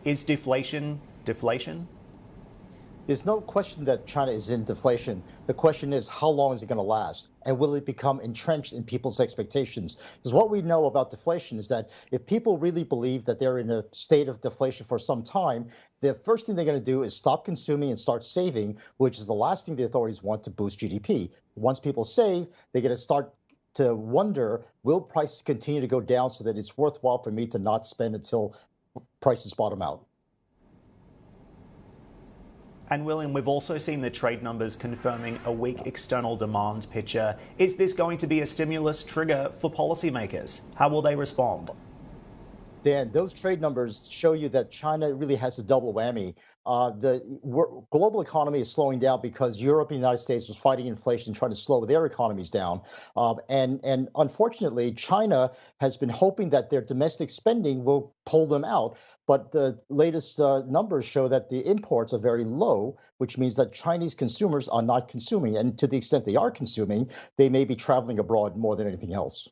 Is deflation deflation? There's no question that China is in deflation. The question is, how long is it going to last? And will it become entrenched in people's expectations? Because what we know about deflation is that if people really believe that they're in a state of deflation for some time, the first thing they're going to do is stop consuming and start saving, which is the last thing the authorities want to boost GDP. Once people save, they're going to start to wonder, will prices continue to go down so that it's worthwhile for me to not spend until prices bottom out? And William, we've also seen the trade numbers confirming a weak external demand picture. Is this going to be a stimulus trigger for policymakers? How will they respond? Dan, those trade numbers show you that China really has a double whammy. The global economy is slowing down because Europe and the United States was fighting inflation, trying to slow their economies down. And unfortunately, China has been hoping that their domestic spending will pull them out. But the latest numbers show that the imports are very low, which means that Chinese consumers are not consuming. And to the extent they are consuming, they may be traveling abroad more than anything else.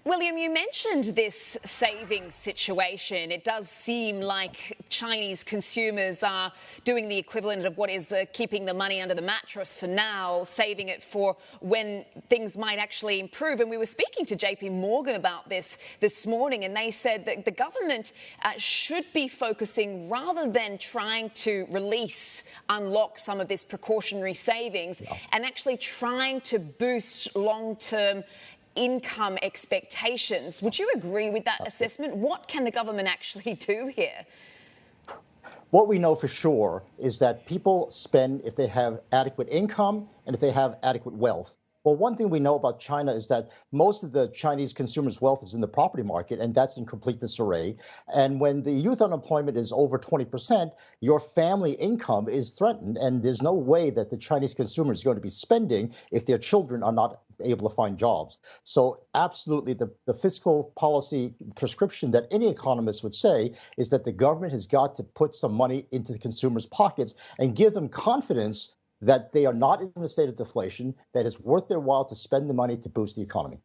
William, you mentioned this savings situation. It does seem like Chinese consumers are doing the equivalent of what is keeping the money under the mattress for now, saving it for when things might actually improve. And we were speaking to JP Morgan about this morning, and they said that the government should be focusing, rather than trying to unlock some of this precautionary savings, and actually trying to boost long-term income expectations. Would you agree with that assessment? What can the government actually do here? What we know for sure is that people spend if they have adequate income and if they have adequate wealth. Well, one thing we know about China is that most of the Chinese consumers' wealth is in the property market, and that's in complete disarray. And when the youth unemployment is over 20%, your family income is threatened, and there's no way that the Chinese consumer is going to be spending if their children are not able to find jobs. So absolutely, the fiscal policy prescription that any economist would say is that the government has got to put some money into the consumers' pockets and give them confidence that they are not in a state of deflation, that it's worth their while to spend the money to boost the economy.